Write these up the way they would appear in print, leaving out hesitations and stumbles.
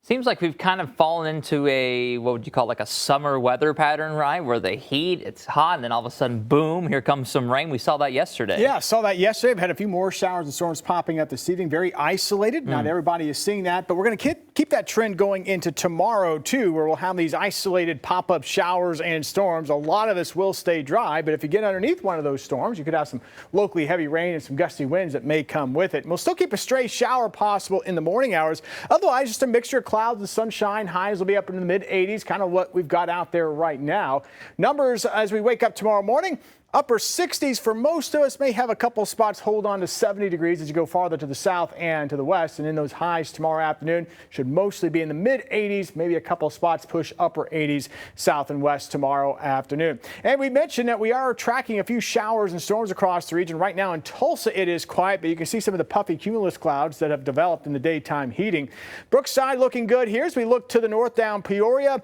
Seems like we've kind of fallen into a, what would you call, like a summer weather pattern, right? Where the heat, it's hot, and then all of a sudden, boom, here comes some rain. We saw that yesterday. Yeah, saw that yesterday. We've had a few more showers and storms popping up this evening. Very isolated. Not everybody is seeing that, but we're going to keep that trend going into tomorrow, too, where we'll have these isolated pop-up showers and storms. A lot of this will stay dry, but if you get underneath one of those storms, you could have some locally heavy rain and some gusty winds that may come with it. And we'll still keep a stray shower possible in the morning hours. Otherwise, just a mixture of clouds and sunshine. Highs will be up in the mid-80s, kind of what we've got out there right now. Numbers as we wake up tomorrow morning. Upper 60s for most of us. May have a couple spots hold on to 70 degrees as you go farther to the south and to the west. And in those highs tomorrow afternoon should mostly be in the mid 80s. Maybe a couple spots push upper 80s south and west tomorrow afternoon. And we mentioned that we are tracking a few showers and storms across the region. Right now in Tulsa it is quiet, but you can see some of the puffy cumulus clouds that have developed in the daytime heating. Brookside looking good here as we look to the north down Peoria.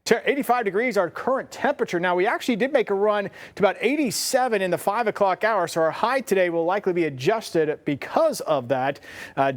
85 degrees our current temperature. Now, we actually did make a run to about 87 in the 5 o'clock hour, so our high today will likely be adjusted because of that.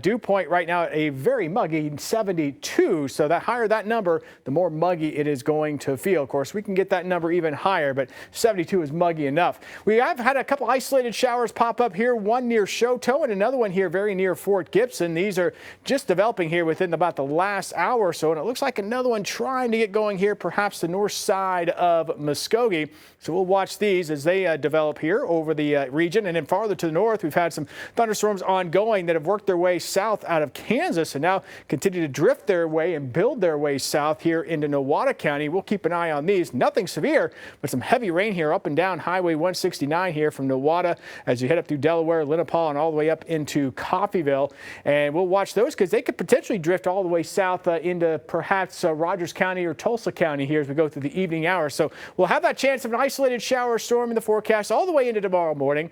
Dew point right now at a very muggy 72, so the higher that number, the more muggy it is going to feel. Of course, we can get that number even higher, but 72 is muggy enough. We have had a couple isolated showers pop up here, one near Choteau and another one here very near Fort Gibson. These are just developing here within about the last hour or so, and it looks like another one trying to get going here, perhaps the north side of Muskogee. So we'll watch these as they develop here over the region. And then farther to the north, we've had some thunderstorms ongoing that have worked their way south out of Kansas and now continue to drift their way and build their way south here into Nowata County. We'll keep an eye on these. Nothing severe, but some heavy rain here up and down Highway 169 here from Nowata as you head up through Delaware, Lenapaw, and all the way up into Coffeyville. And we'll watch those because they could potentially drift all the way south into perhaps Rogers County or Tulsa County here as we go through the evening hours. So we'll have that chance of an isolated shower or storm in the forecast all the way into tomorrow morning.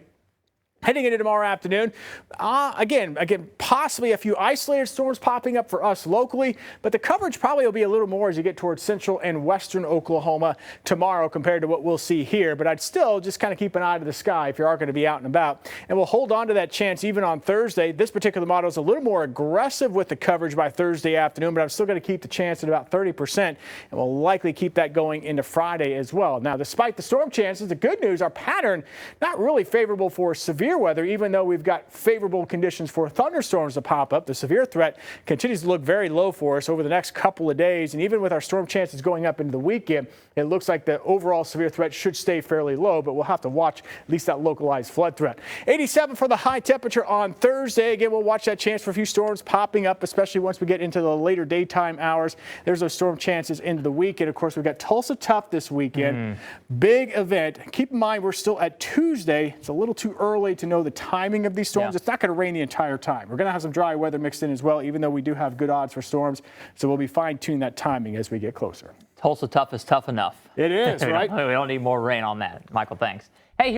Heading into tomorrow afternoon, again, possibly a few isolated storms popping up for us locally, but the coverage probably will be a little more as you get towards central and western Oklahoma tomorrow compared to what we'll see here. But I'd still just kind of keep an eye to the sky if you are going to be out and about. And we'll hold on to that chance even on Thursday. This particular model is a little more aggressive with the coverage by Thursday afternoon, but I'm still going to keep the chance at about 30%, and we'll likely keep that going into Friday as well. Now, despite the storm chances, the good news, our pattern not really favorable for severe weather, even though we've got favorable conditions for thunderstorms to pop up. The severe threat continues to look very low for us over the next couple of days. And even with our storm chances going up into the weekend, it looks like the overall severe threat should stay fairly low, but we'll have to watch at least that localized flood threat. 87 for the high temperature on Thursday. Again, we'll watch that chance for a few storms popping up, especially once we get into the later daytime hours. There's those storm chances into the weekend. Of course, we've got Tulsa Tough this weekend. Big event. Keep in mind, we're still at Tuesday. It's a little too early to know the timing of these storms. It's not going to rain the entire time. We're going to have some dry weather mixed in as well, even though we do have good odds for storms. So we'll be fine-tuning that timing as we get closer. Tulsa Tough is tough enough. It is, right? We don't need more rain on that. Michael, thanks. Hey.